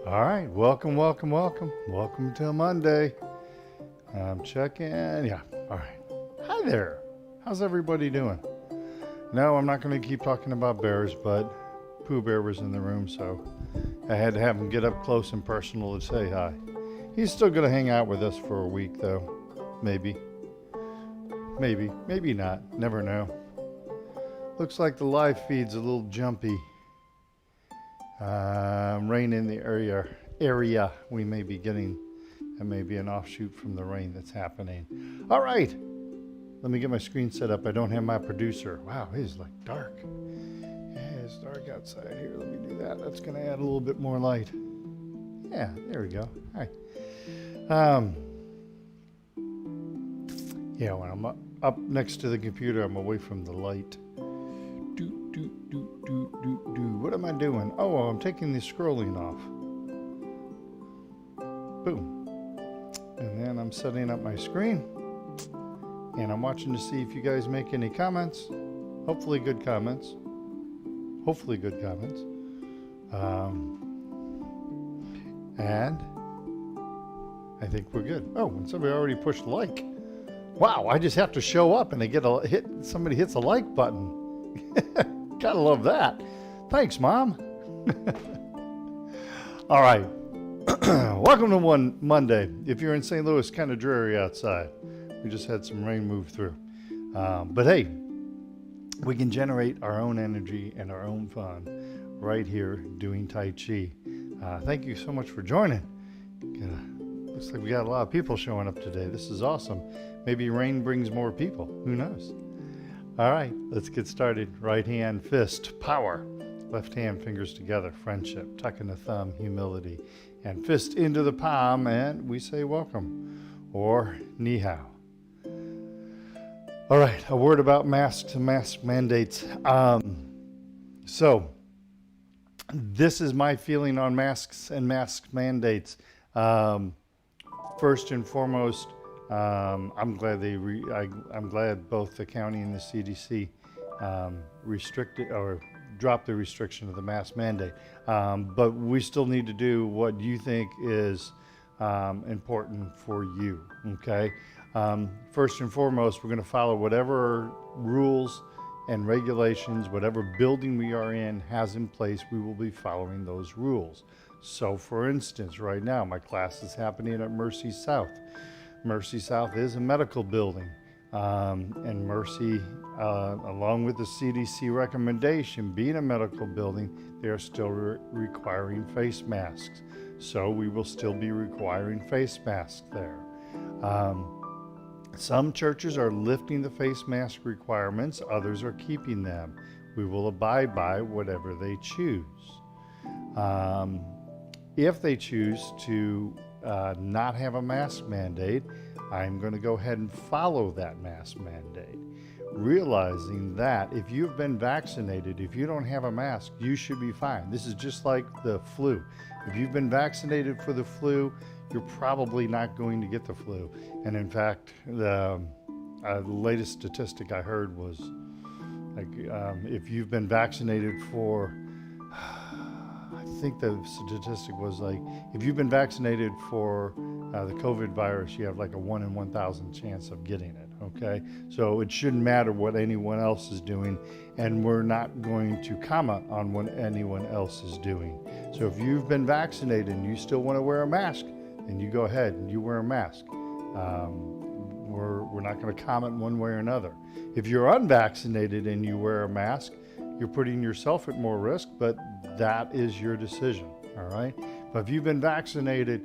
All right, welcome to Monday. I'm checking. Yeah, all right. Hi there. How's everybody doing? No, I'm not going to keep talking about bears, but Pooh Bear was in the room, so I had to have him get up close and personal to say hi. He's still going to hang out with us for a week, though. Maybe not. Never know. Looks like the live feed's a little jumpy. Rain in the area we may be getting. That may be an offshoot from the rain that's happening. All right, let me get my screen set up. I don't have my producer. Wow, it is like dark. Yeah, it's dark outside here. Let me do that. That's going to add a little bit more light. Yeah, there we go. Hi. Yeah, when I'm up next to the computer, I'm away from the light. What am I doing? Oh, I'm taking the scrolling off. Boom. And then I'm setting up my screen. And I'm watching to see if you guys make any comments. Hopefully good comments. And I think we're good. Oh, and somebody already pushed like. Wow, I just have to show up and I get a hit. Somebody hits a like button. Gotta love that. Thanks, Mom. All right. Welcome to Monday. If you're in St. Louis, kind of dreary outside. We just had some rain move through. But hey, we can generate our own energy and our own fun right here doing Tai Chi. Thank you so much for joining. Looks like we got a lot of people showing up today. This is awesome. Maybe rain brings more people. Who knows? All right, let's get started. Right hand, fist, power. Left hand, fingers together, friendship. Tucking the thumb, humility. And fist into the palm, and we say welcome. Or ni hao. All right, a word about masks and mask mandates. So, this is my feeling on masks and mask mandates. First and foremost, I'm glad I'm glad both the county and the CDC restricted or dropped the restriction of the mask mandate. But we still need to do what you think is important for you. Okay. First and foremost, we're going to follow whatever rules and regulations, whatever building we are in has in place. We will be following those rules. So, for instance, right now my class is happening at Mercy South. Mercy South is a medical building, and Mercy, along with the CDC recommendation, being a medical building, they are still requiring face masks. So we will still be requiring face masks there. Some churches are lifting the face mask requirements, others are keeping them. We will abide by whatever they choose. If they choose to not have a mask mandate, I'm going to go ahead and follow that mask mandate, realizing that if you've been vaccinated, if you don't have a mask, you should be fine. This is just like the flu. If you've been vaccinated for the flu, you're probably not going to get the flu. And in fact, the latest statistic I heard was like if you've been vaccinated for I think the statistic was like, if you've been vaccinated for the COVID virus, you have like a 1 in 1,000 chance of getting it, okay? So it shouldn't matter what anyone else is doing, and we're not going to comment on what anyone else is doing. So if you've been vaccinated and you still want to wear a mask, then you go ahead and you wear a mask. We're not going to comment one way or another. If you're unvaccinated and you wear a mask, you're putting yourself at more risk, but that is your decision, all right? But if you've been vaccinated,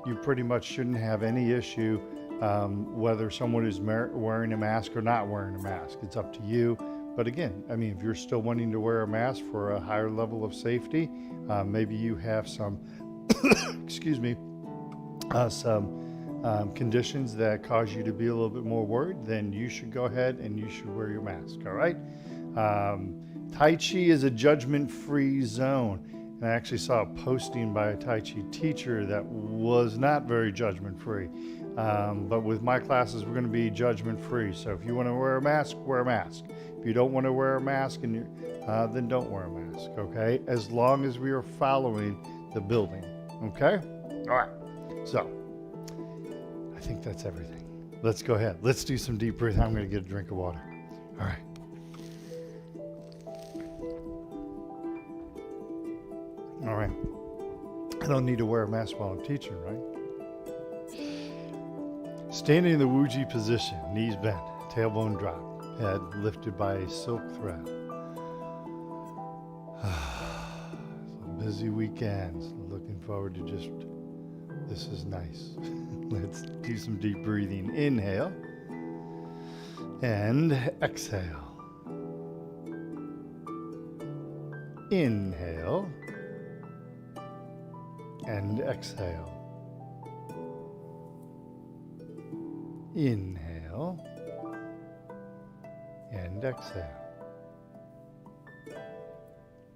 you pretty much shouldn't have any issue whether someone is wearing a mask or not wearing a mask. It's up to you. But again, I mean, if you're still wanting to wear a mask for a higher level of safety, maybe you have some, excuse me, some conditions that cause you to be a little bit more worried, then you should go ahead and you should wear your mask, all right? Tai Chi is a judgment-free zone. And I actually saw a posting by a Tai Chi teacher that was not very judgment-free. But with my classes, we're going to be judgment-free. So if you want to wear a mask, wear a mask. If you don't want to wear a mask, then don't wear a mask, okay? As long as we are following the building, Okay? All right. So, I think that's everything. Let's go ahead. Let's do some deep breathing. I'm going to get a drink of water. All right. All right. I don't need to wear a mask while I'm teaching, right? Standing in the Wuji position, knees bent, tailbone dropped, head lifted by a silk thread. Busy weekends. Looking forward to just, this is nice. Let's do some deep breathing. Inhale and exhale. Inhale and exhale. Inhale and exhale.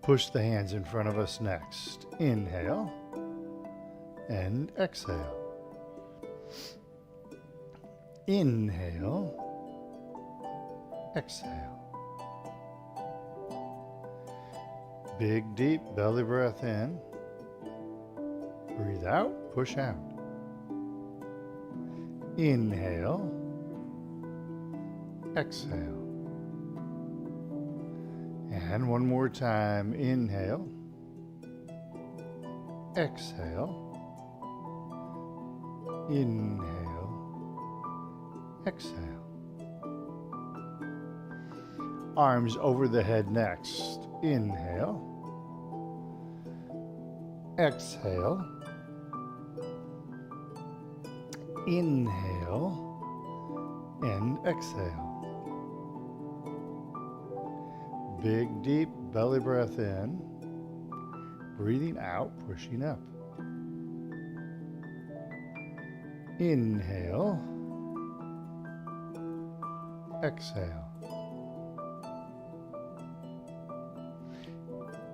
Push the hands in front of us next. Inhale and exhale. Inhale, exhale. Big, deep belly breath in. Breathe out, push out. Inhale, exhale. And one more time. Inhale, exhale. Inhale, exhale. Arms over the head next. Inhale, exhale. Inhale and exhale. Big, deep belly breath in. Breathing out, pushing up. Inhale, exhale.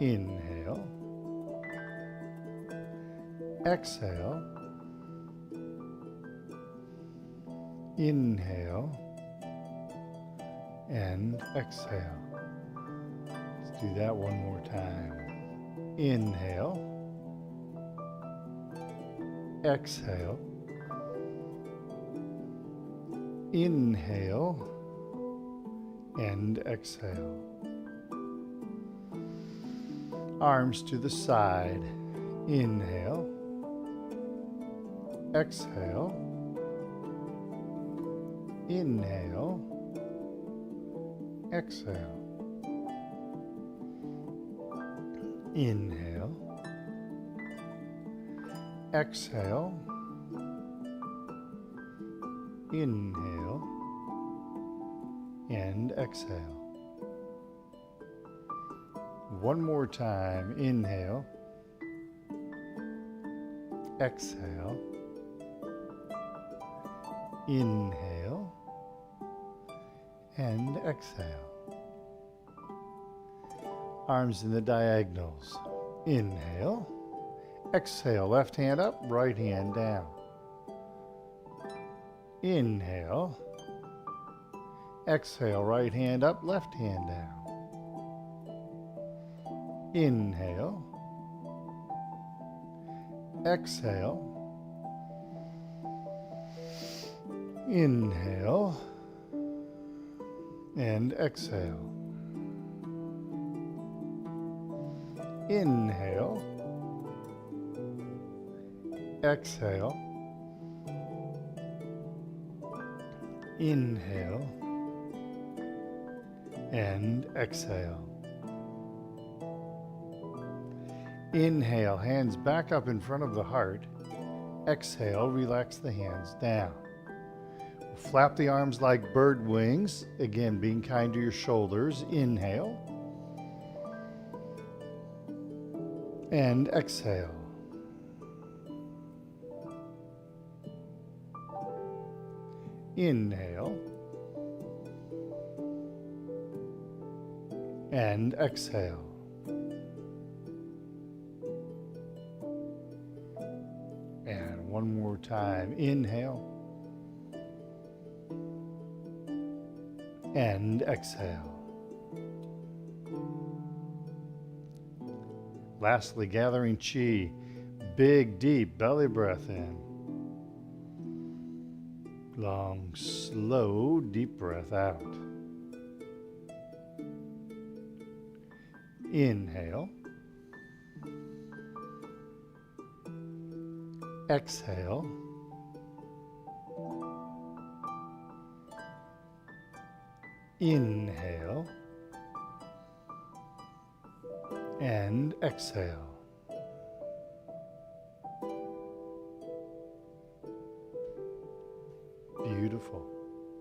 Inhale, exhale. Inhale and exhale. Let's do that one more time. Inhale, exhale. Inhale and exhale. Arms to the side. Inhale, exhale. Inhale, exhale. Inhale, exhale. Inhale and exhale. One more time. Inhale, exhale. Inhale and exhale. Arms in the diagonals. Inhale, exhale. Left hand up, right hand down. Inhale, exhale. Right hand up, left hand down. Inhale, exhale. Inhale and exhale. Inhale, exhale. Inhale and exhale. Inhale, hands back up in front of the heart. Exhale, relax the hands down. Flap the arms like bird wings. Again, being kind to your shoulders. Inhale and exhale. Inhale and exhale. And one more time. Inhale and exhale. Lastly, gathering chi, Big, deep belly breath in. Long, slow, deep breath out. Inhale. Exhale. Inhale. And exhale. Beautiful.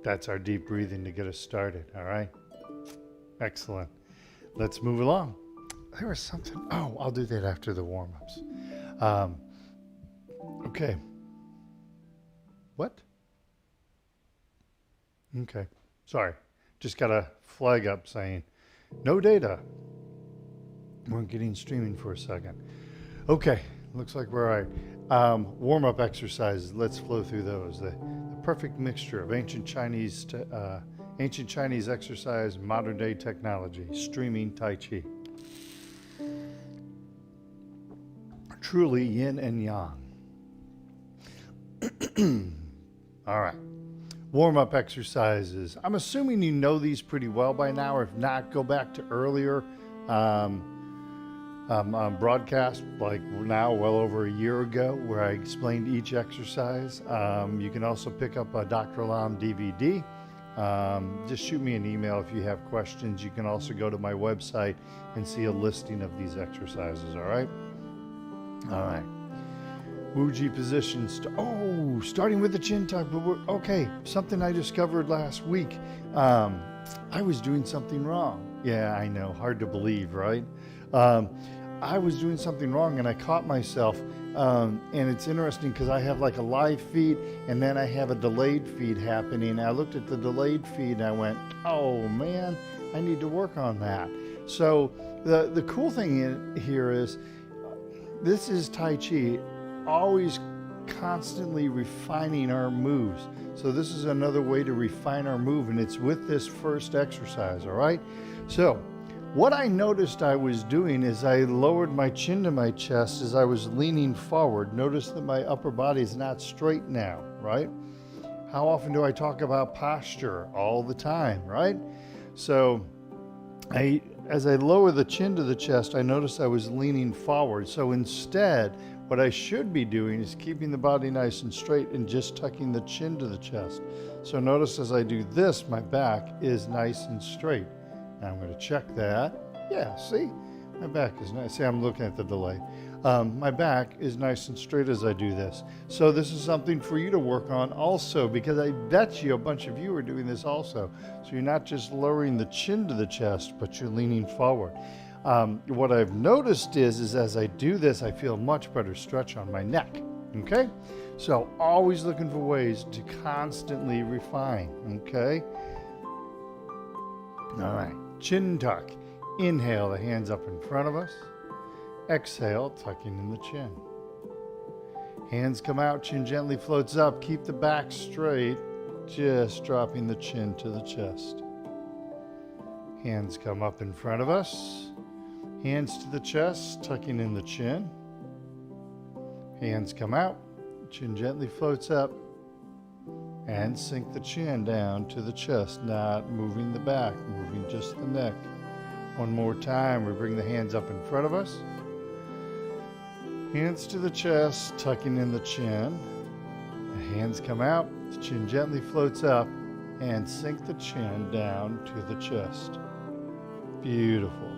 That's our deep breathing to get us started, all right? Excellent. Let's move along. There was something. Oh, I'll do that after the warm-ups. Okay. What? Okay. Sorry. Just got a flag up saying no data. We're getting streaming for a second. Okay. Looks like we're all right. Warm-up exercises. Let's flow through those. The perfect mixture of ancient Chinese exercise, modern day technology, streaming Tai Chi. Truly yin and yang. All right. Warm-up exercises. I'm assuming you know these pretty well by now, or if not, go back to earlier broadcast, like now well over a year ago, where I explained each exercise. You can also pick up a Dr. Lam DVD. Just shoot me an email if you have questions. You can also go to my website and see a listing of these exercises, all right? All right. Wuji positions. Starting with the chin tuck. Okay, something I discovered last week. I was doing something wrong. Yeah, I know. Hard to believe, right? I was doing something wrong and I caught myself. And it's interesting because I have like a live feed and then I have a delayed feed happening. I looked at the delayed feed and I went, oh man, I need to work on that. So the cool thing here is this is Tai Chi, always constantly refining our moves. So this is another way to refine our move, and it's with this first exercise, all right? So what I noticed I was doing is I lowered my chin to my chest as I was leaning forward. Notice that my upper body is not straight now, right? How often do I talk about posture? All the time, right? So as I lower the chin to the chest, I noticed I was leaning forward. So instead, what I should be doing is keeping the body nice and straight and just tucking the chin to the chest. So notice as I do this, my back is nice and straight. Now I'm going to check that. Yeah, see? My back is nice. See, I'm looking at the delay. My back is nice and straight as I do this. So this is something for you to work on also, because I bet you a bunch of you are doing this also. So you're not just lowering the chin to the chest, but you're leaning forward. What I've noticed is as I do this, I feel much better stretch on my neck. Okay? So always looking for ways to constantly refine. Okay? All right. Chin tuck. Inhale, the hands up in front of us. Exhale, tucking in the chin. Hands come out, chin gently floats up. Keep the back straight, just dropping the chin to the chest. Hands come up in front of us. Hands to the chest, tucking in the chin. Hands come out, chin gently floats up. And sink the chin down to the chest, not moving the back, moving just the neck. One more time, we bring the hands up in front of us. Hands to the chest, tucking in the chin. The hands come out, the chin gently floats up, and sink the chin down to the chest. Beautiful.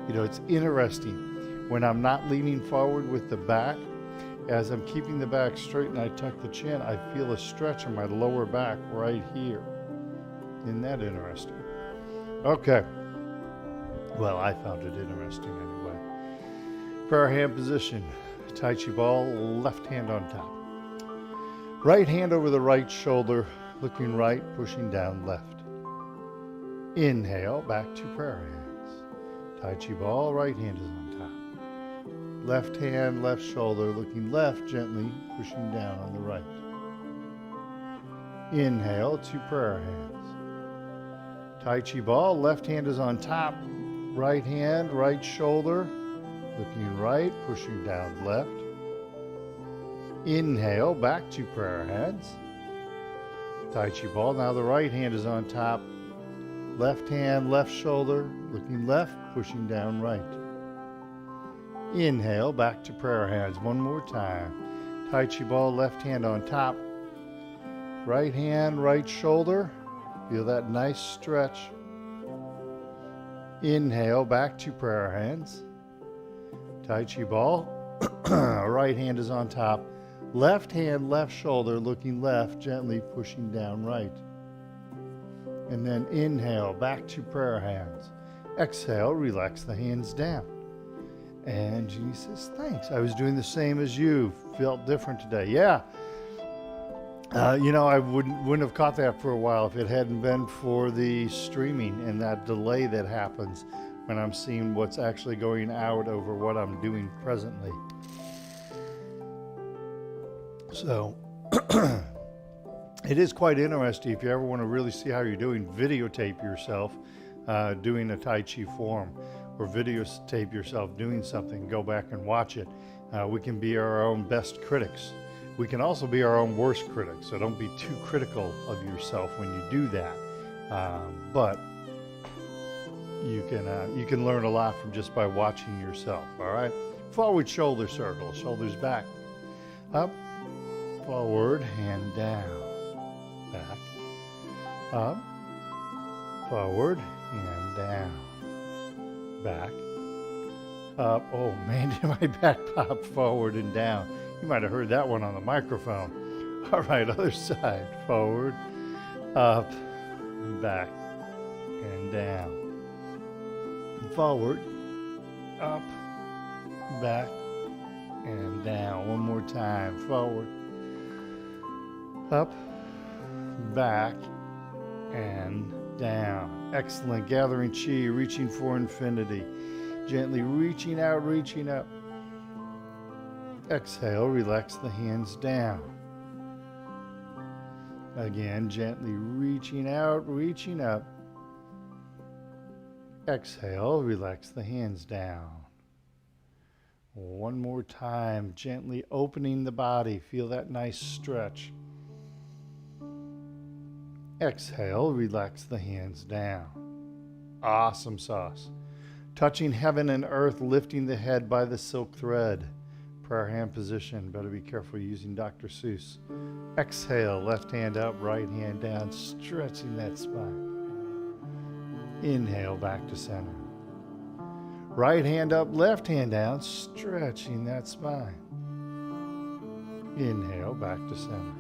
You know, it's interesting. When I'm not leaning forward with the back, as I'm keeping the back straight and I tuck the chin, I feel a stretch in my lower back right here. Isn't that interesting? Okay. Well, I found it interesting anyway. Prayer hand position. Tai Chi ball, left hand on top. Right hand over the right shoulder, looking right, pushing down left. Inhale, back to prayer hands. Tai Chi ball, right hand is on top. Left hand, left shoulder, looking left, gently pushing down on the right. Inhale, to prayer hands. Tai Chi ball, left hand is on top. Right hand, right shoulder, looking right, pushing down left. Inhale, back to prayer hands. Tai Chi ball. Now the right hand is on top. Left hand, left shoulder, looking left, pushing down right. Inhale, back to prayer hands. One more time. Tai Chi ball, left hand on top. Right hand, right shoulder. Feel that nice stretch. Inhale, back to prayer hands. Tai Chi ball. Right hand is on top. Left hand, left shoulder, looking left, gently pushing down right. And then inhale, back to prayer hands. Exhale, relax the hands down. And Jeannie says, thanks. I was doing the same as you. Felt different today. Yeah. I wouldn't have caught that for a while if it hadn't been for the streaming and that delay that happens when I'm seeing what's actually going out over what I'm doing presently. So it is quite interesting. If you ever want to really see how you're doing, videotape yourself doing a Tai Chi form, or videotape yourself doing something, go back and watch it. We can be our own best critics. We can also be our own worst critics, so don't be too critical of yourself when you do that. But you can learn a lot from just by watching yourself, all right? Forward shoulder circle, shoulders back, up, forward, hand down, back, up, forward, hand down, back, up. Oh man, did my back pop forward and down. You might have heard that one on the microphone. All right, other side, forward, up, back, and down, forward, up, back, and down. One more time, forward, up, back, and down. Excellent. Gathering chi, reaching for infinity. Gently reaching out, reaching up. Exhale, relax the hands down. Again, gently reaching out, reaching up. Exhale, relax the hands down. One more time, gently opening the body. Feel that nice stretch. Exhale, relax the hands down. Awesome sauce. Touching heaven and earth, lifting the head by the silk thread. Prayer hand position. Better be careful using Dr. Seuss. Exhale, left hand up, right hand down, stretching that spine. Inhale, back to center. Right hand up, left hand down, stretching that spine. Inhale, back to center.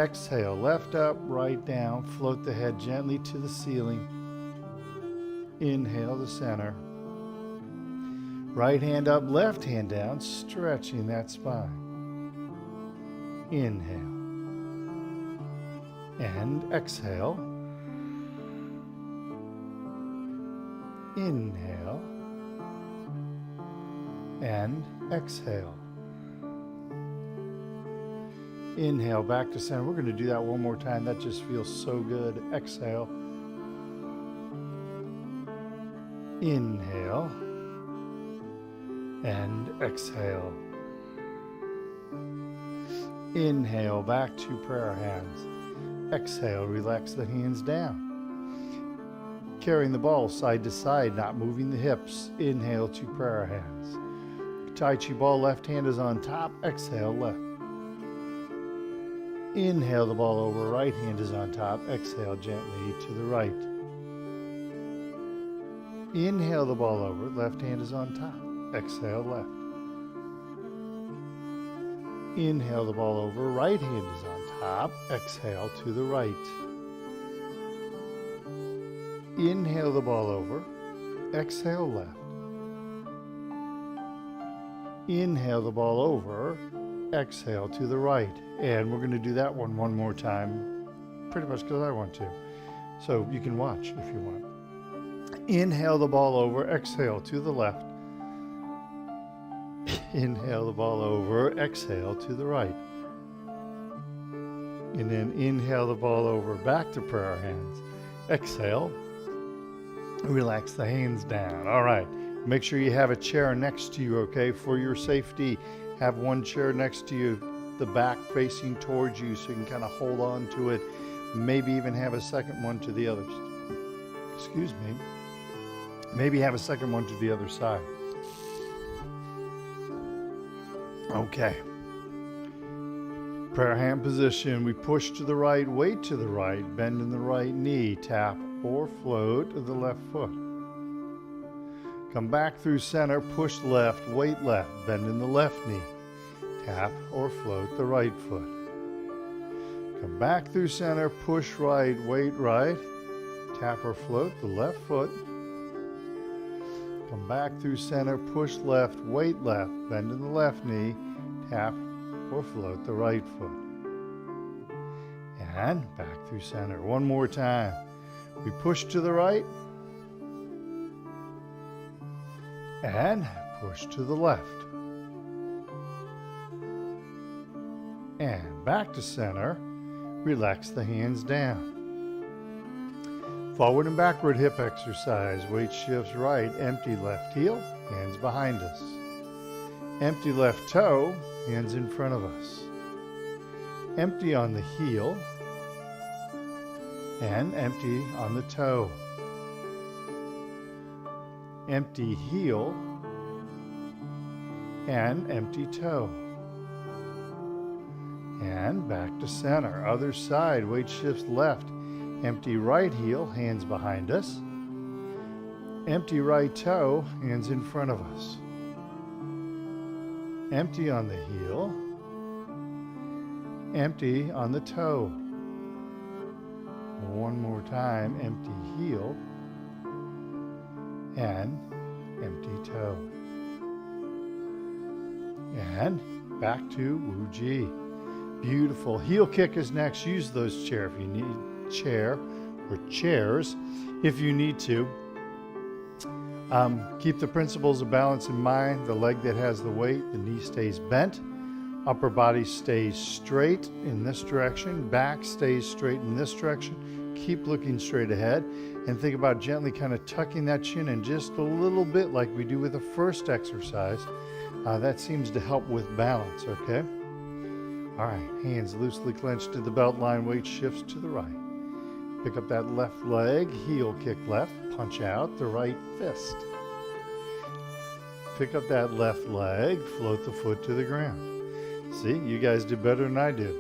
Exhale, left up, right down, float the head gently to the ceiling. Inhale to center. Right hand up, left hand down, stretching that spine. Inhale. And exhale. Inhale. And exhale. Inhale, back to center. We're going to do that one more time. That just feels so good. Exhale. Inhale. And exhale. Inhale, back to prayer hands. Exhale, relax the hands down. Carrying the ball side to side, not moving the hips. Inhale to prayer hands. Tai Chi ball, left hand is on top. Exhale, left. Inhale the ball over, right hand is on top. Exhale gently to the right. Inhale the ball over, left hand is on top. Exhale left. Inhale the ball over, right hand is on top. Exhale to the right. Inhale the ball over, exhale left. Inhale the ball over, exhale to the right. And we're going to do that one more time, pretty much because I want to. So you can watch if you want. Inhale the ball over, exhale to the left. Inhale the ball over, exhale to the right. And then inhale the ball over, back to prayer hands. Exhale, relax the hands down. All right, make sure you have a chair next to you, okay, for your safety Have one chair next to you, the back facing towards you, so you can kind of hold on to it. Maybe even have a second one to the other. Excuse me. Maybe have a second one to the other side. Okay. Prayer hand position. We push to the right, weight to the right, bend in the right knee, tap or float the left foot. Come back through center, push left, weight left, bend in the left knee, tap or float the right foot. Come back through center, push right, weight right, tap or float the left foot. Come back through center, push left, weight left, bend in the left knee, tap or float the right foot. And back through center. One more time. We push to the right and push to the left. And back to center. Relax the hands down. Forward and backward hip exercise. Weight shifts right, empty left heel, hands behind us. Empty left toe, hands in front of us. Empty on the heel and empty on the toe. Empty heel and empty toe. And back to center. Other side, weight shifts left. Empty right heel, hands behind us. Empty right toe, hands in front of us. Empty on the heel. Empty on the toe. One more time, empty heel and empty toe. And back to Wu Ji. Beautiful. Heel kick is next. Use those chairs if you need chairs if you need to. Keep the principles of balance in mind. The leg that has the weight, the knee stays bent. Upper body stays straight in this direction. Back stays straight in this direction. Keep looking straight ahead. And think about gently kind of tucking that chin in just a little bit like we do with the first exercise. That seems to help with balance, okay? All right, hands loosely clenched to the belt line, weight shifts to the right. Pick up that left leg, heel kick left, punch out the right fist. Pick up that left leg, float the foot to the ground. See, you guys did better than I did.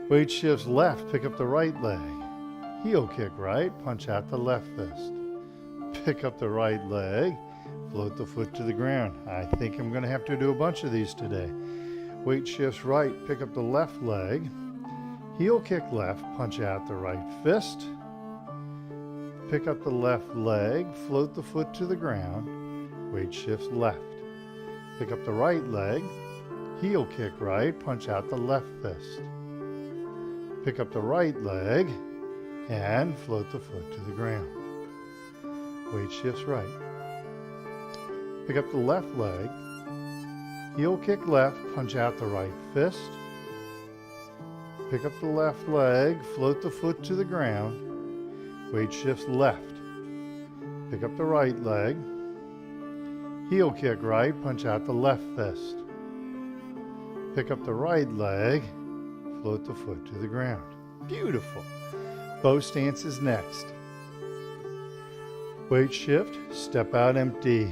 Weight shifts left, pick up the right leg. Heel kick right, punch out the left fist. Pick up the right leg, float the foot to the ground. I think I'm going to have to do a bunch of these today. Weight shifts right, pick up the left leg. Heel kick left, punch out the right fist. Pick up the left leg, float the foot to the ground. Weight shifts left. Pick up the right leg. Heel kick right, punch out the left fist. Pick up the right leg and float the foot to the ground. Weight shifts right. Pick up the left leg. Heel kick left, punch out the right fist. Pick up the left leg, float the foot to the ground. Weight shifts left. Pick up the right leg. Heel kick right, punch out the left fist. Pick up the right leg, float the foot to the ground. Beautiful. Bow stance is next. Weight shift, step out empty.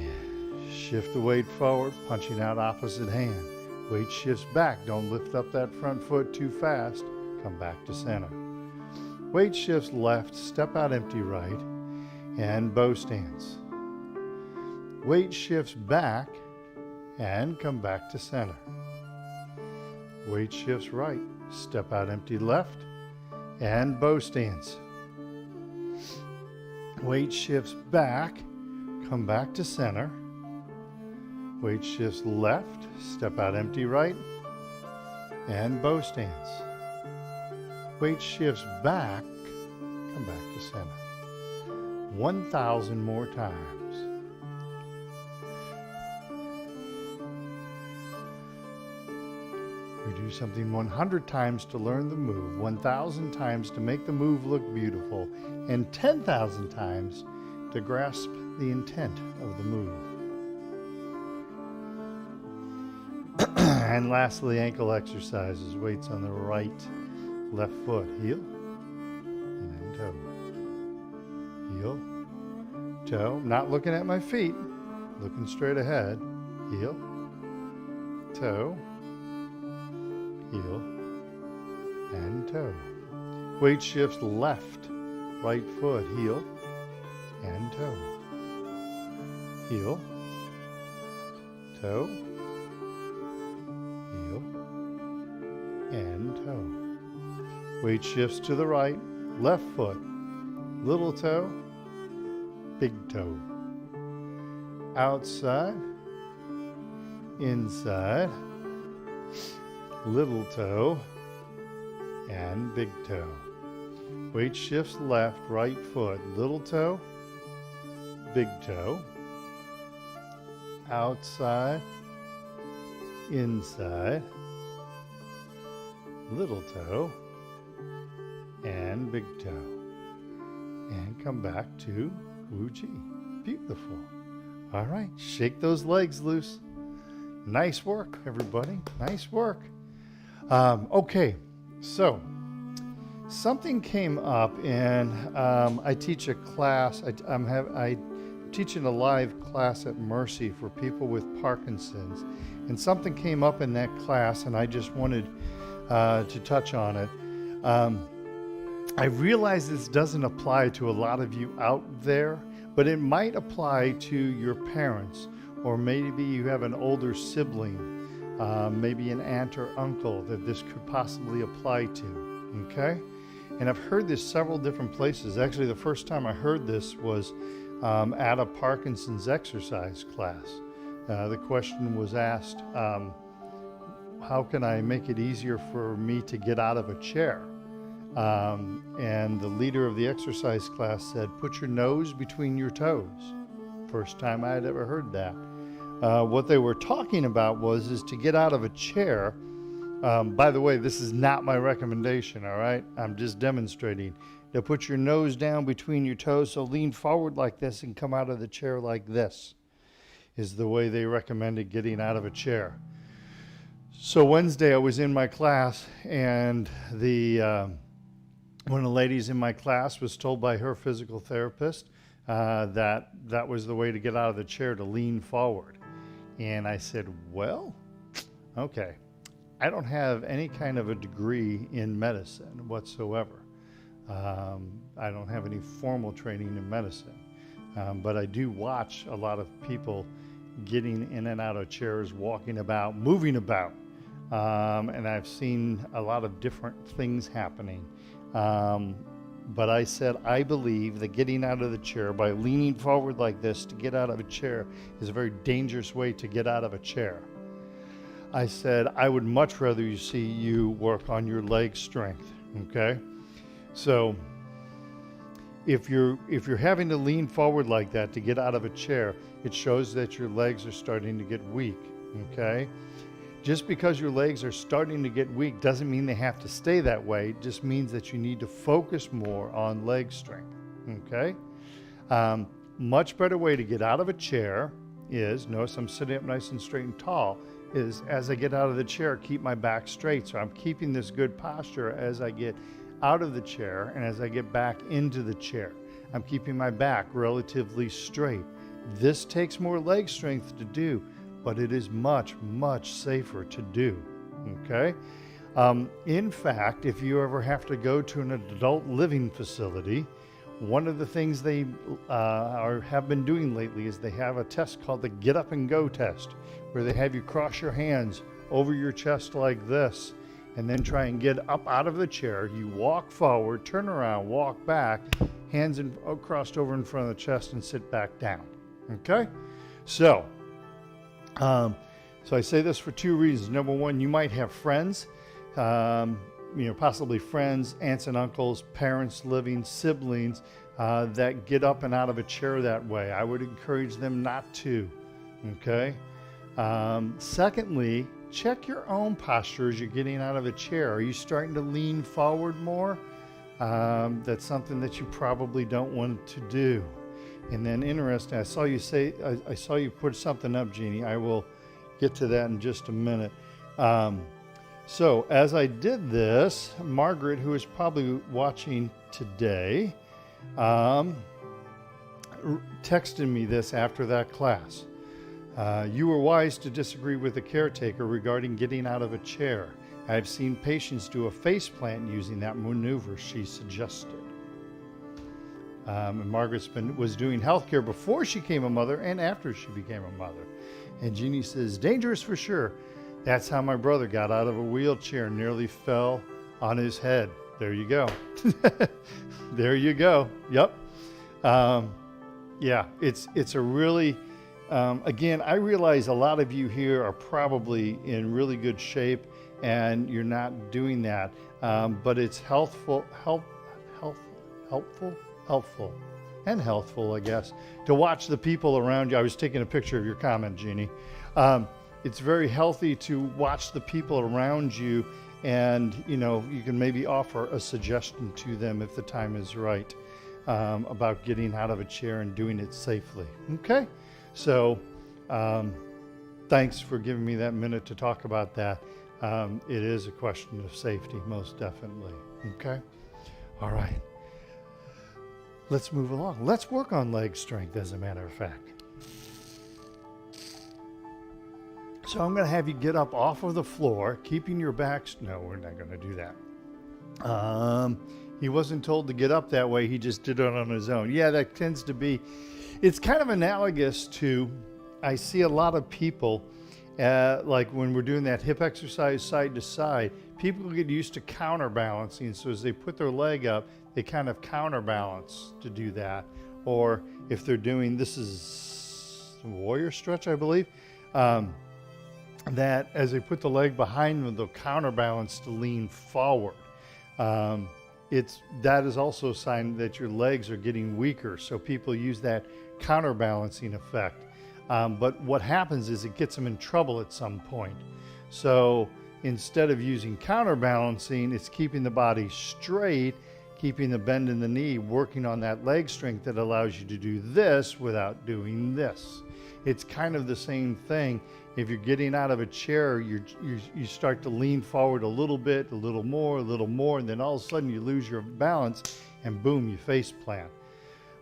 Shift the weight forward, punching out opposite hand. Weight shifts back. Don't lift up that front foot too fast. Come back to center. Weight shifts left, step out empty right, and bow stance. Weight shifts back and come back to center. Weight shifts right, step out empty left, and bow stance. Weight shifts back, come back to center. Weight shifts left, step out empty right, and bow stance. Weight shifts back, come back to center. 1,000 more times. We do something 100 times to learn the move, 1,000 times to make the move look beautiful, and 10,000 times to grasp the intent of the move. And lastly, ankle exercises. Weights on the right, left foot. Heel, and then toe. Heel, toe. Not looking at my feet. Looking straight ahead. Heel, toe, heel, and toe. Weight shifts left, right foot. Heel, and toe. Heel, toe, heel, and toe. Weight shifts to the right, left foot, little toe, big toe. Outside, inside, little toe, and big toe. Weight shifts left, right foot, little toe, big toe. Outside, inside, little toe, and big toe. And come back to Wu Ji. Beautiful. All right, shake those legs loose. Nice work, everybody. Nice work. Okay, so something came up, and I teach a class. I'm teaching a live class at Mercy for people with Parkinson's, and something came up in that class, and I just wanted to touch on it. I realize this doesn't apply to a lot of you out there, but it might apply to your parents, or maybe you have an older sibling, maybe an aunt or uncle that this could possibly apply to, okay? And I've heard this several different places. Actually, the first time I heard this was at a Parkinson's exercise class. The question was asked, how can I make it easier for me to get out of a chair? And the leader of the exercise class said, put your nose between your toes. First time I had ever heard that. What they were talking about is to get out of a chair. By the way, this is not my recommendation, all right? I'm just demonstrating. To put your nose down between your toes, so lean forward like this and come out of the chair like this is the way they recommended getting out of a chair. So Wednesday I was in my class, and one of the ladies in my class was told by her physical therapist that was the way to get out of the chair, to lean forward. And I said, well, okay, I don't have any kind of a degree in medicine whatsoever. I don't have any formal training in medicine, but I do watch a lot of people getting in and out of chairs, walking about, moving about, and I've seen a lot of different things happening. But I said, I believe that getting out of the chair by leaning forward like this to get out of a chair is a very dangerous way to get out of a chair. I said, I would much rather see you work on your leg strength, okay? So if you're having to lean forward like that to get out of a chair, it shows that your legs are starting to get weak, okay? Just because your legs are starting to get weak doesn't mean they have to stay that way. It just means that you need to focus more on leg strength, okay? Much better way to get out of a chair is, notice I'm sitting up nice and straight and tall, is as I get out of the chair, keep my back straight. So I'm keeping this good posture as I get out of the chair and as I get back into the chair. I'm keeping my back relatively straight. This takes more leg strength to do, but it is much, much safer to do, okay? In fact, if you ever have to go to an adult living facility, one of the things they have been doing lately is they have a test called the Get Up and Go test, where they have you cross your hands over your chest like this, and then try and get up out of the chair. You walk forward, turn around, walk back, hands crossed over in front of the chest, and sit back down, okay? So I say this for two reasons. Number one, you might have friends, possibly friends, aunts and uncles, parents living, siblings, that get up and out of a chair that way. I would encourage them not to, okay? Secondly, check your own posture as you're getting out of a chair. Are you starting to lean forward more? That's something that you probably don't want to do. And then interesting, I saw you put something up, Jeannie. I will get to that in just a minute. So as I did this, Margaret, who is probably watching today, texted me this after that class. You were wise to disagree with the caretaker regarding getting out of a chair. I have seen patients do a face plant using that maneuver she suggested. And Margaret was doing healthcare before she became a mother and after she became a mother. And Jeannie says, dangerous for sure. That's how my brother got out of a wheelchair and nearly fell on his head. There you go. There you go. Yep. Yeah, it's a really, again, I realize a lot of you here are probably in really good shape and you're not doing that. But it's helpful, and healthful, I guess, to watch the people around you. I was taking a picture of your comment, Jeannie. It's very healthy to watch the people around you, and you can maybe offer a suggestion to them if the time is right, about getting out of a chair and doing it safely. Okay, so thanks for giving me that minute to talk about that. It is a question of safety, most definitely. Okay, all right. Let's move along. Let's work on leg strength, as a matter of fact. So I'm going to have you get up off of the floor, keeping your back. No, we're not going to do that. He wasn't told to get up that way. He just did it on his own. Yeah, that tends to be, it's kind of analogous to, I see a lot of people, like when we're doing that hip exercise side to side, people get used to counterbalancing. So as they put their leg up, they kind of counterbalance to do that. Or if they're doing, this is warrior stretch, I believe, that as they put the leg behind them, they'll counterbalance to lean forward. That is also a sign that your legs are getting weaker. So people use that counterbalancing effect. But what happens is it gets them in trouble at some point. So instead of using counterbalancing, it's keeping the body straight, keeping the bend in the knee, working on that leg strength that allows you to do this without doing this. It's kind of the same thing. If you're getting out of a chair, you start to lean forward a little bit, a little more, and then all of a sudden you lose your balance and boom, you face plant.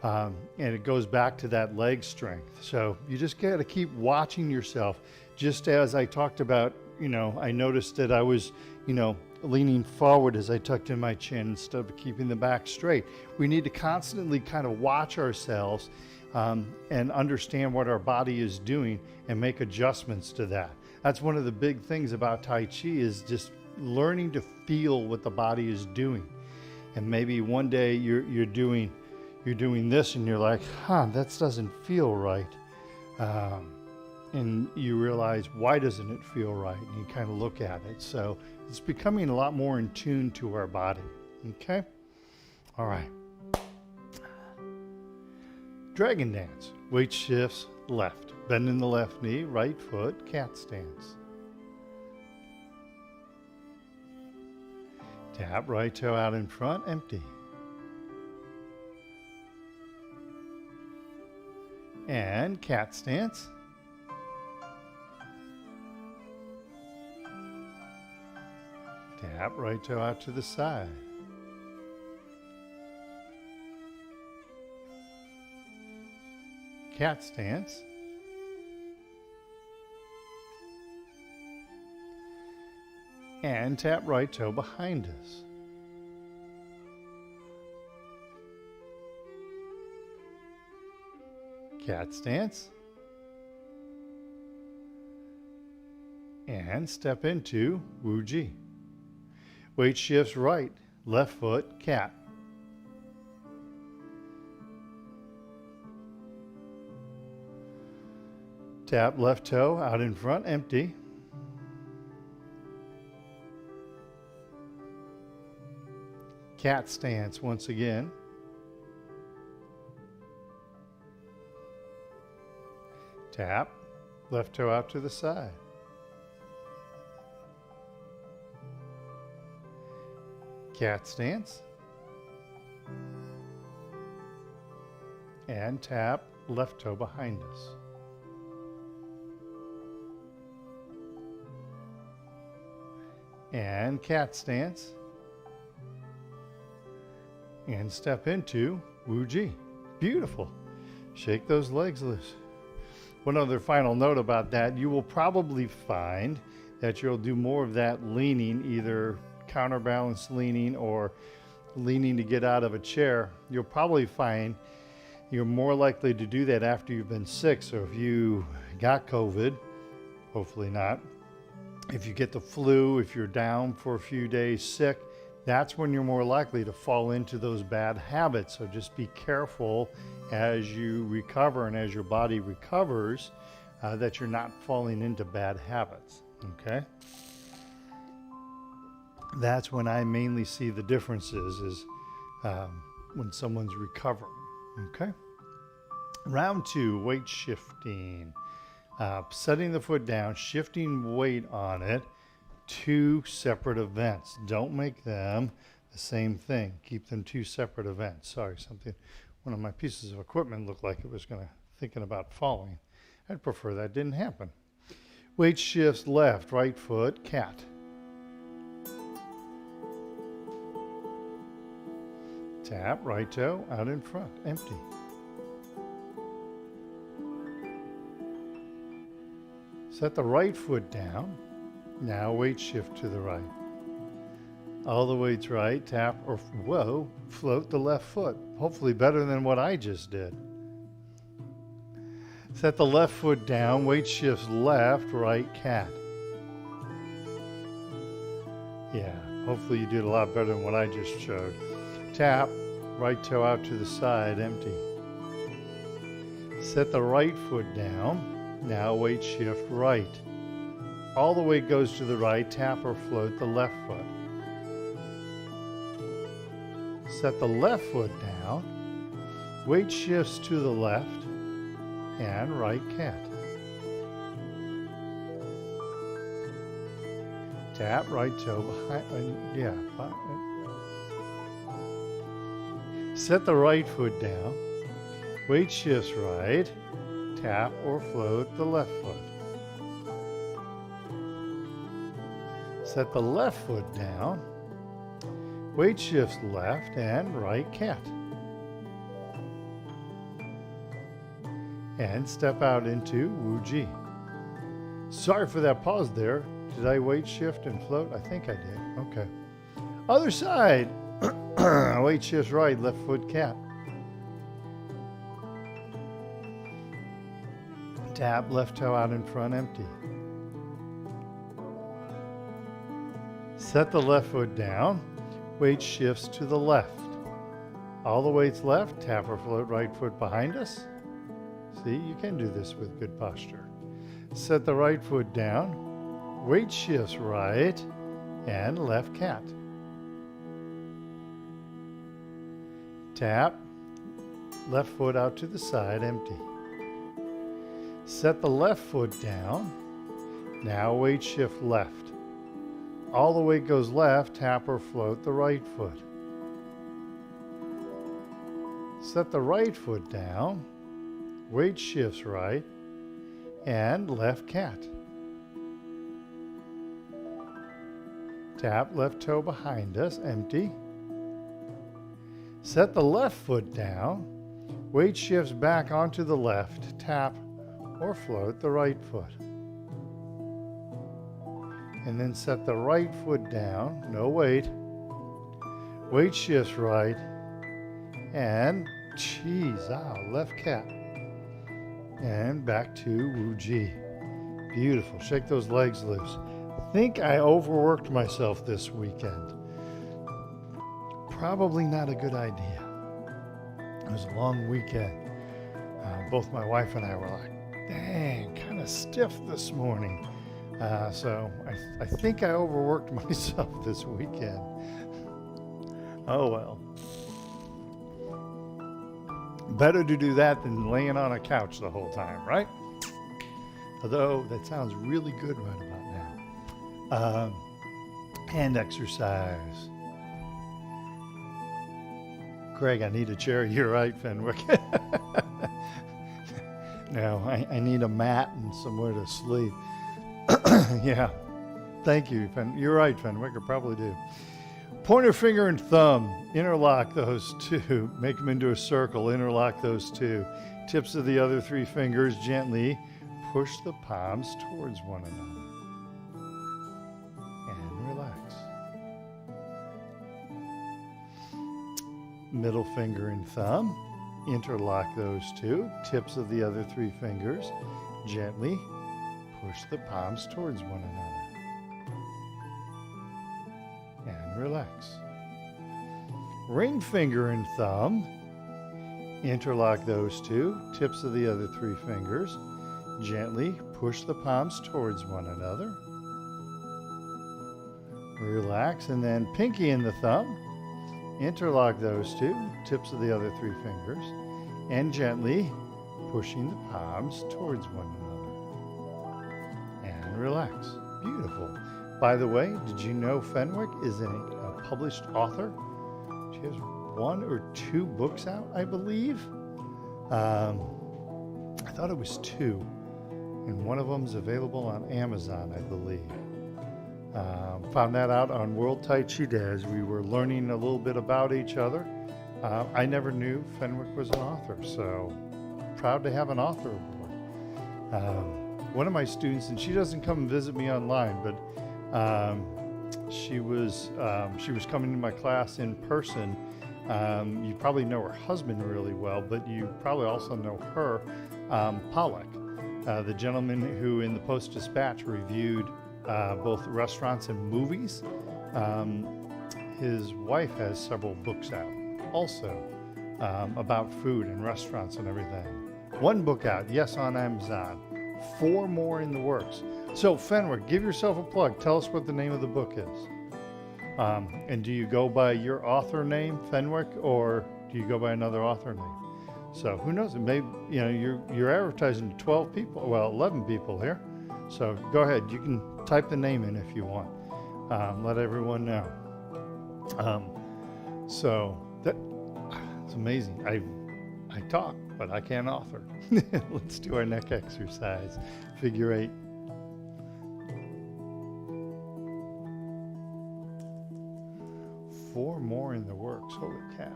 And it goes back to that leg strength. So you just got to keep watching yourself. Just as I talked about, I noticed that I was, leaning forward as I tucked in my chin instead of keeping the back straight. We need to constantly kind of watch ourselves and understand what our body is doing and make adjustments to that. That's one of the big things about Tai Chi, is just learning to feel what the body is doing. And maybe one day you're doing this and you're like, that doesn't feel right. And you realize, why doesn't it feel right? And you kind of look at it. So it's becoming a lot more in tune to our body. Okay? All right. Dragon dance. Weight shifts left. Bend in the left knee, right foot, cat stance. Tap right toe out in front, empty. And cat stance. Tap right toe out to the side. Cat stance. And tap right toe behind us. Cat stance. And step into Wu Ji. Weight shifts right, left foot, cat. Tap left toe out in front, empty. Cat stance once again. Tap, left toe out to the side. Cat stance. And tap, left toe behind us. and cat stance. And step into Wu Ji. Beautiful. Shake those legs loose. One other final note about that, you will probably find that you'll do more of that leaning, either counterbalance leaning or leaning to get out of a chair. You'll probably find you're more likely to do that after you've been sick. So if you got COVID, hopefully not, if you get the flu, if you're down for a few days sick, that's when you're more likely to fall into those bad habits. So just be careful as you recover and as your body recovers that you're not falling into bad habits, okay? That's when I mainly see the differences is when someone's recovering, okay? Round 2, weight shifting. Setting the foot down, shifting weight on it, 2 separate events. Don't make them the same thing. Keep them 2 separate events. Sorry, one of my pieces of equipment looked like it was thinking about falling. I'd prefer that didn't happen. Weight shifts left, right foot, cat. Tap, right toe, out in front, empty. Set the right foot down. Now weight shift to the right. All the weight's right, tap or float the left foot. Hopefully better than what I just did. Set the left foot down, weight shifts left, right, cat. Yeah, hopefully you did a lot better than what I just showed. Tap, right toe out to the side, empty. Set the right foot down. Now weight shift right. All the weight goes to the right, tap or float the left foot. Set the left foot down, weight shifts to the left, and right cat. Tap, right toe behind, Set the right foot down, weight shifts right, tap or float the left foot. Set the left foot down, weight shifts left and right cat. And step out into Wu Ji. Sorry for that pause there. Did I weight shift and float? I think I did. Okay. Other side. Weight shifts right, left foot cat. Tap, left toe out in front, empty. Set the left foot down, weight shifts to the left. All the weight's left, tap or float right foot behind us. See, you can do this with good posture. Set the right foot down, weight shifts right, and left cat. Tap, left foot out to the side, empty. Set the left foot down, now weight shift left. All the weight goes left, tap or float the right foot. Set the right foot down, weight shifts right, and left cat. Tap, left toe behind us, empty. Set the left foot down, weight shifts back onto the left, tap or float the right foot. And then set the right foot down, no weight, weight shifts right, and left cat. And back to Wu Ji. Beautiful, shake those legs loose. I think I overworked myself this weekend. Probably not a good idea. It was a long weekend. Both my wife and I were like, dang, kind of stiff this morning. So I think I overworked myself this weekend. Oh well. Better to do that than laying on a couch the whole time, right? Although that sounds really good right about now. Hand exercise. Craig, I need a chair. You're right, Fenwick. No, I need a mat and somewhere to sleep. Yeah. Thank you, You're right, Fenwick. I probably do. Pointer finger and thumb, interlock those two. Make them into a circle, interlock those two. Tips of the other three fingers gently push the palms towards one another. And relax. Middle finger and thumb, interlock those two. Tips of the other three fingers gently push the palms towards one another. And relax. Ring finger and thumb, interlock those two. Tips of the other three fingers gently push the palms towards one another. Relax, and then pinky and the thumb, interlock those two. Tips of the other three fingers, and gently pushing the palms towards one another. And relax. Beautiful. By the way, did you know Fenwick is a published author? She has 1 or 2 books out, I believe. I thought it was 2. And one of them is available on Amazon, I believe. Found that out on World Tai Chi Day as we were learning a little bit about each other. I never knew Fenwick was an author, so proud to have an author aboard. One of my students, and she doesn't come and visit me online, but she was coming to my class in person. You probably know her husband really well, but you probably also know her, Pollock, the gentleman who in the Post-Dispatch reviewed both restaurants and movies. His wife has several books out also about food and restaurants and everything. 1 book out, yes, on Amazon. 4 more in the works. So Fenwick, give yourself a plug. Tell us what the name of the book is. And do you go by your author name, Fenwick, or do you go by another author name? So who knows? It may, you're advertising to 12 people, well, 11 people here. So go ahead. You can type the name in if you want. Let everyone know. So it's amazing. I talk, but I can't author. Let's do our neck exercise. Figure 8. Four more in the works. Holy cow.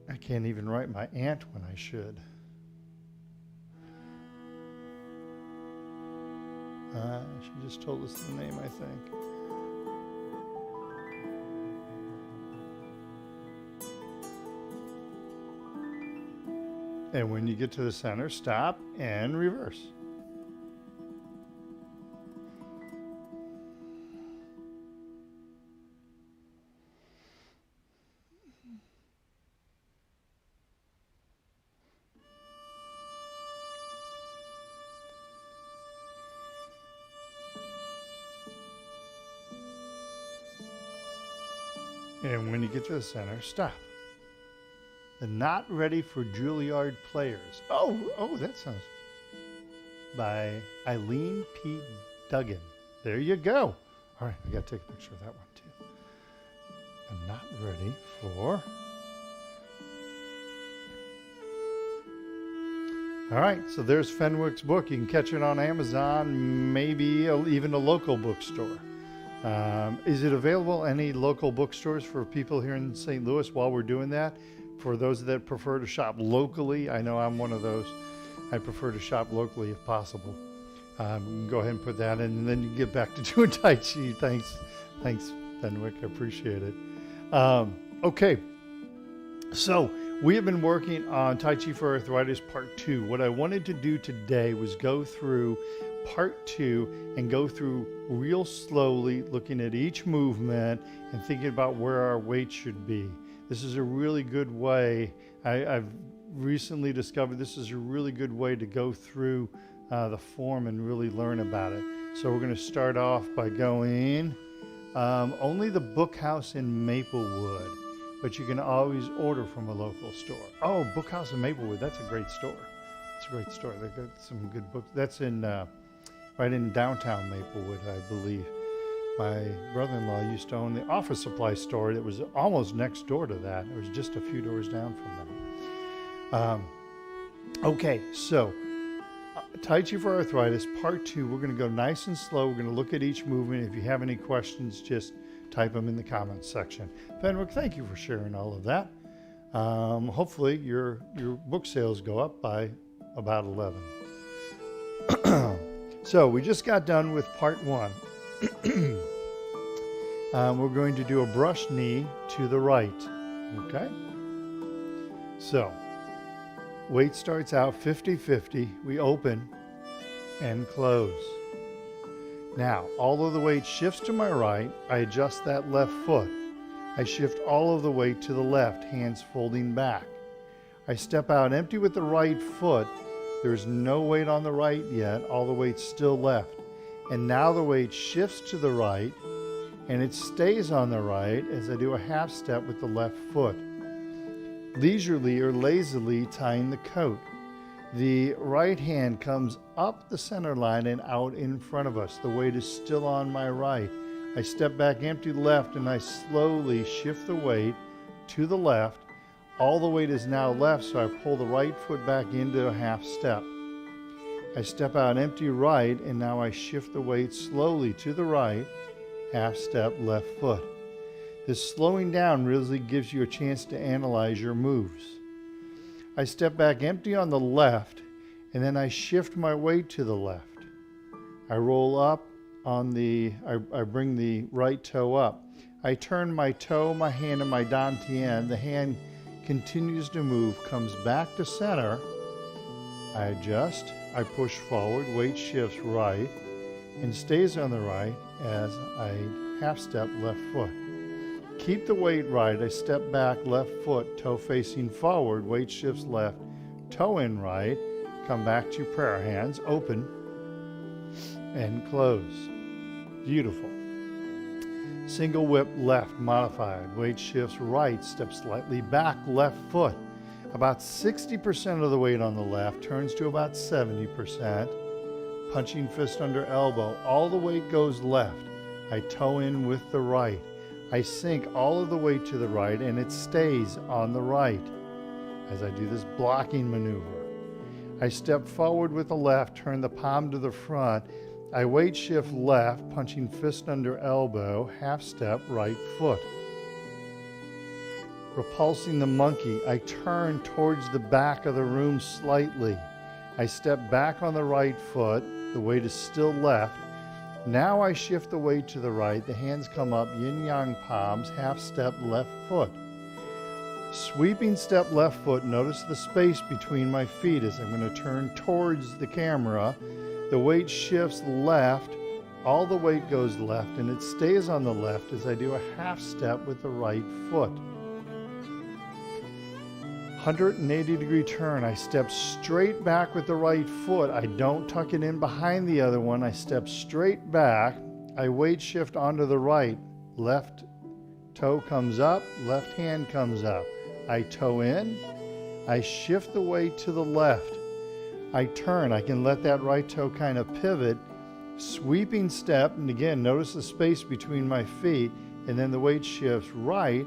I can't even write my aunt when I should. She just told us the name, I think. And when you get to the center, stop and reverse. And when you get to the center, stop. The Not Ready for Juilliard Players. Oh, that sounds... by Eileen P. Duggan. There you go. All right, we got to take a picture of that one too. I'm not ready for... All right, so there's Fenwick's book. You can catch it on Amazon, maybe even a local bookstore. Is it available any local bookstores for people here in St. Louis while we're doing that? For those that prefer to shop locally, I know I'm one of those. I prefer to shop locally if possible. Go ahead and put that in, and then you can get back to doing Tai Chi. Thanks, Fenwick. I appreciate it. Okay, so we have been working on Tai Chi for Arthritis Part 2. What I wanted to do today was go through Part 2 and go through real slowly, looking at each movement and thinking about where our weight should be. This is a really good way. I've recently discovered this is a really good way to go through the form and really learn about it. So we're going to start off by going only the Bookhouse in Maplewood, but you can always order from a local store. Oh, Bookhouse in Maplewood, that's a great store. It's a great store. They've got some good books. That's in right in downtown Maplewood, I believe. My brother-in-law used to own the office supply store that was almost next door to that. It was just a few doors down from them. Okay, so Tai Chi for Arthritis, Part 2. We're going to go nice and slow. We're going to look at each movement. If you have any questions, just type them in the comments section. Fenwick, thank you for sharing all of that. Hopefully your book sales go up by about 11. So we just got done with Part 1. We're going to do a brush knee to the right. Okay? So weight starts out 50-50. We open and close. Now, all of the weight shifts to my right. I adjust that left foot. I shift all of the weight to the left, hands folding back. I step out empty with the right foot. There's no weight on the right yet. All the weight's still left. And now the weight shifts to the right, and it stays on the right as I do a half step with the left foot. Leisurely or lazily tying the coat. The right hand comes up the center line and out in front of us. The weight is still on my right. I step back empty left and I slowly shift the weight to the left. All the weight is now left, so I pull the right foot back into a half step. I step out empty right, and now I shift the weight slowly to the right, half step left foot. This slowing down really gives you a chance to analyze your moves. I step back empty on the left, and then I shift my weight to the left. I roll up on I bring the right toe up. I turn my toe, my hand, and my dantian. The hand continues to move, comes back to center. I adjust, I push forward, weight shifts right, and stays on the right as I half step left foot. Keep the weight right. I step back, left foot, toe facing forward, weight shifts left, toe in right, come back to prayer hands, open and close. Beautiful. Single whip left, modified, weight shifts right, step slightly back, left foot. About 60% of the weight on the left turns to about 70%. Punching fist under elbow, all the weight goes left. I toe in with the right. I sink all of the weight to the right, and it stays on the right as I do this blocking maneuver. I step forward with the left, turn the palm to the front. I weight shift left, punching fist under elbow, half step right foot. Repulsing the monkey, I turn towards the back of the room slightly. I step back on the right foot. The weight is still left. Now I shift the weight to the right. The hands come up, yin-yang palms, half step left foot. Sweeping step left foot. Notice the space between my feet as I'm going to turn towards the camera. The weight shifts left. All the weight goes left, and it stays on the left as I do a half step with the right foot. 180-degree turn. I step straight back with the right foot. I don't tuck it in behind the other one. I step straight back. I weight shift onto the right. Left toe comes up, left hand comes up. I toe in. I shift the weight to the left. I turn. I can let that right toe kind of pivot. Sweeping step, and again, notice the space between my feet, and then the weight shifts right,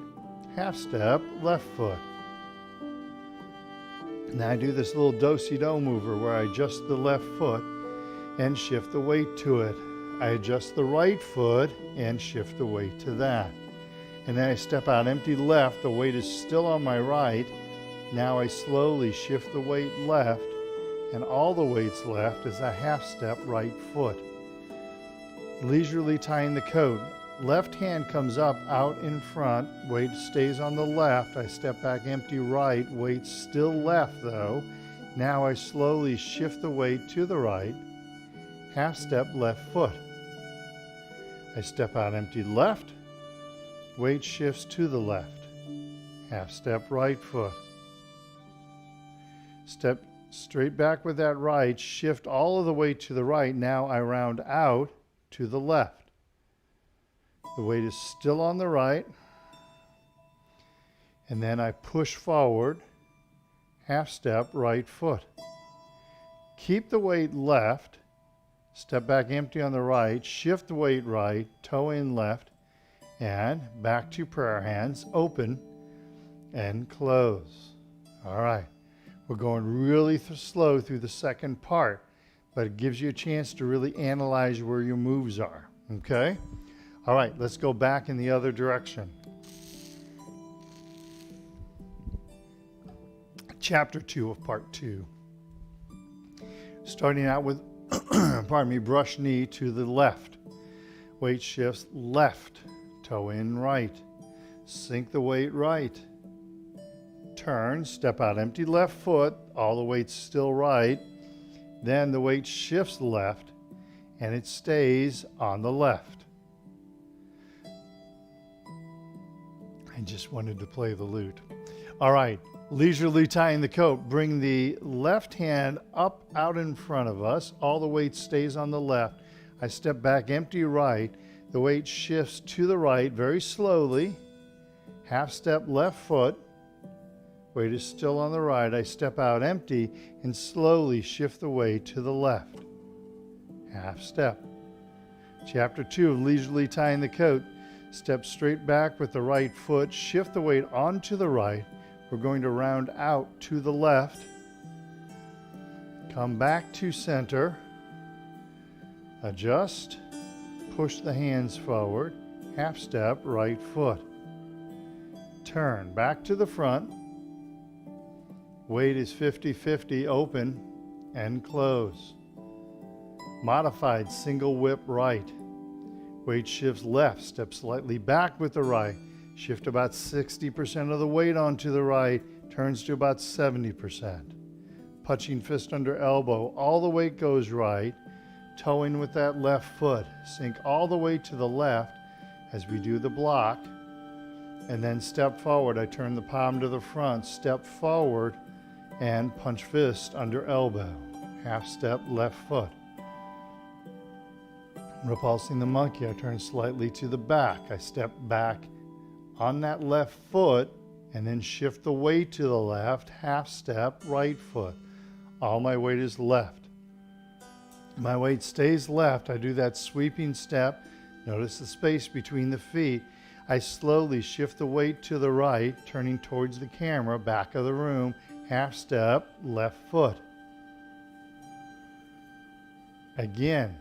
half step, left foot. Now I do this little do-si-do mover where I adjust the left foot and shift the weight to it. I adjust the right foot and shift the weight to that. And then I step out empty left. The weight is still on my right. Now I slowly shift the weight left, and all the weight's left is a half step right foot. Leisurely tying the coat. Left hand comes up out in front, weight stays on the left. I step back empty right, weight still left though. Now I slowly shift the weight to the right, half step left foot. I step out empty left, weight shifts to the left, half step right foot. Step straight back with that right, shift all of the weight to the right. Now I round out to the left. The weight is still on the right. And then I push forward, half step, right foot. Keep the weight left, step back empty on the right, shift the weight right, toe in left, and back to prayer hands, open and close. All right, we're going really slow through the second part. but it gives you a chance to really analyze where your moves are, okay? All right, let's go back in the other direction. Chapter 2 of part 2. Starting out with, pardon me, brush knee to the left. Weight shifts left, toe in right. Sink the weight right. Turn, step out empty left foot, all the weight's still right. Then the weight shifts left and it stays on the left. I just wanted to play the lute. All right, leisurely tying the coat. Bring the left hand up out in front of us. All the weight stays on the left. I step back empty right. The weight shifts to the right very slowly. Half step left foot. Weight is still on the right. I step out empty and slowly shift the weight to the left. Half step. Chapter 2 of leisurely tying the coat. Step straight back with the right foot. Shift the weight onto the right. We're going to round out to the left. Come back to center. Adjust. Push the hands forward. Half step, right foot. Turn back to the front. Weight is 50-50, open and close. Modified single whip right. Weight shifts left, step slightly back with the right. Shift about 60% of the weight onto the right, turns to about 70%. Punching fist under elbow, all the weight goes right. Toe in with that left foot. Sink all the way to the left as we do the block. And then step forward. I turn the palm to the front, step forward, and punch fist under elbow. Half step left foot. Repulsing the monkey, I turn slightly to the back. I step back on that left foot and then shift the weight to the left. Half step right foot. All my weight is left. My weight stays left. I do that sweeping step. Notice the space between the feet. I slowly shift the weight to the right, turning towards the camera, back of the room. Half step, left foot. Again,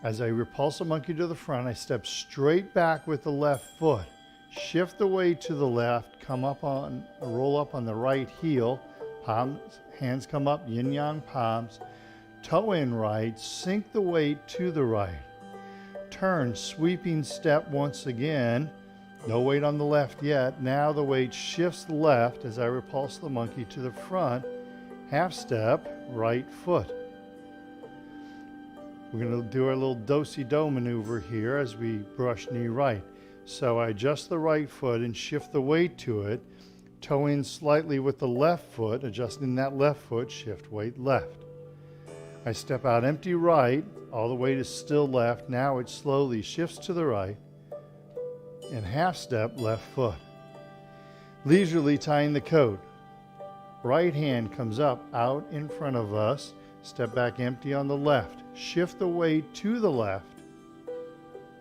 as I repulse a monkey to the front, I step straight back with the left foot. Shift the weight to the left, roll up on the right heel. Palms, hands come up, yin-yang palms. Toe in right, sink the weight to the right. Turn, sweeping step once again. No weight on the left yet. Now the weight shifts left as I repulse the monkey to the front. Half step, right foot. We're going to do our little do-si-do maneuver here as we brush knee right. So I adjust the right foot and shift the weight to it. Toe in slightly with the left foot, adjusting that left foot, shift weight left. I step out empty right. All the weight is still left. Now it slowly shifts to the right. And half step left foot. Leisurely tying the coat. Right hand comes up out in front of us. Step back empty on the left. Shift the weight to the left.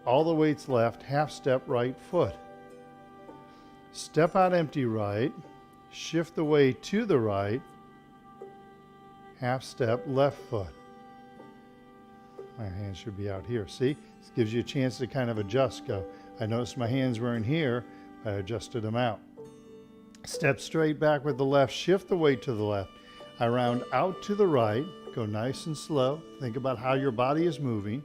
All the weight's left. Half step right foot. Step out empty right. Shift the weight to the right. Half step left foot. My hands should be out here. See? This gives you a chance to kind of adjust. Go. I noticed my hands were in here. I adjusted them out. Step straight back with the left. Shift the weight to the left. I round out to the right. Go nice and slow. Think about how your body is moving.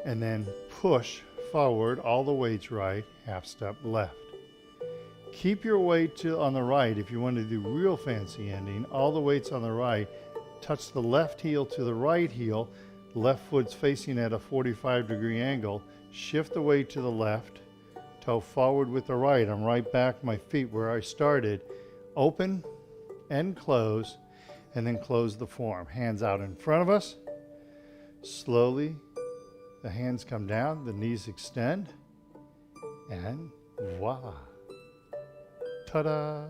And then push forward. All the weight's right. Half step left. Keep your weight on the right if you want to do real fancy ending. All the weight's on the right. Touch the left heel to the right heel. Left foot's facing at a 45-degree angle. Shift the weight to the left. Toe forward with the right. I'm right back, my feet where I started. Open and close, and then close the form. Hands out in front of us. Slowly, the hands come down, the knees extend, and voila. Ta-da!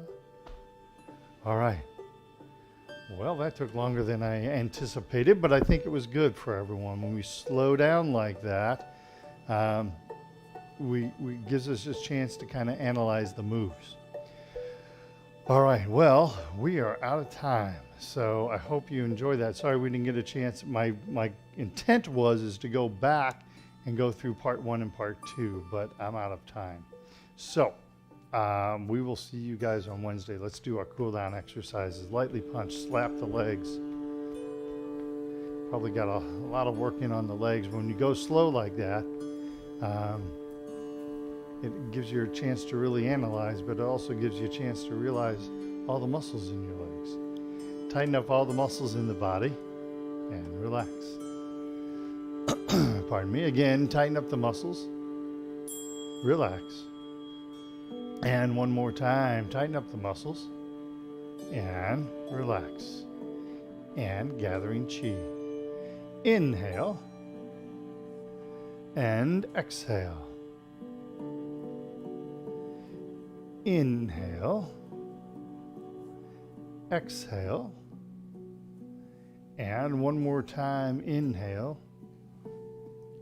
All right. Well, that took longer than I anticipated, but I think it was good for everyone. When we slow down like that, we gives us a chance to kind of analyze the moves. All right, well, we are out of time. So I hope you enjoy that. Sorry we didn't get a chance. My intent is to go back and go through part 1 and part 2, but I'm out of time. So we will see you guys on Wednesday. Let's do our cool down exercises. Lightly punch, slap the legs. Probably got a lot of work in on the legs. When you go slow like that, it gives you a chance to really analyze, but it also gives you a chance to realize all the muscles in your legs. Tighten up all the muscles in the body and relax. Pardon me. Again, tighten up the muscles. Relax. And one more time, tighten up the muscles and relax. And gathering chi. Inhale and exhale. Inhale, exhale, and one more time, inhale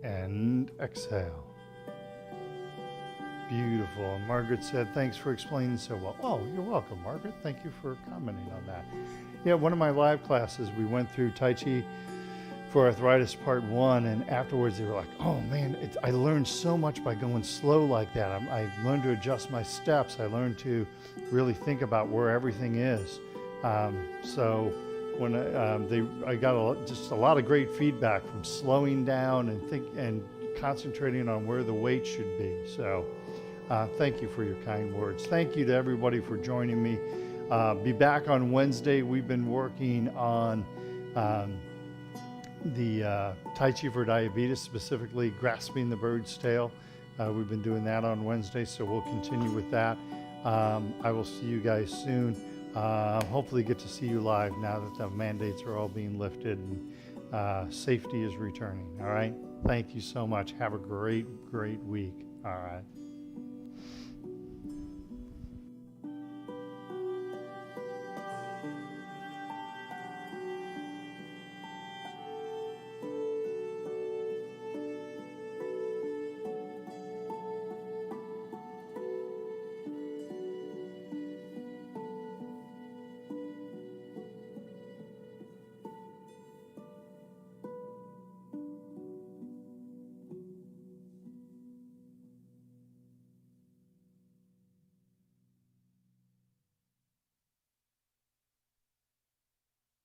and exhale. Beautiful. And Margaret said, thanks for explaining so well. Oh, you're welcome, Margaret. Thank you for commenting on that. Yeah, one of my live classes, we went through Tai Chi for Arthritis Part 1, and afterwards they were like, oh man, I learned so much by going slow like that. I learned to adjust my steps. I learned to really think about where everything is. So when I got just a lot of great feedback from slowing down and concentrating on where the weight should be. So thank you for your kind words. Thank you to everybody for joining me. Be back on Wednesday. We've been working on the Tai Chi for diabetes, specifically grasping the bird's tail. We've been doing that on Wednesday, so we'll continue with that. I will see you guys soon. Hopefully get to see you live now that the mandates are all being lifted and safety is returning. All right. Thank you so much. Have a great week. All right.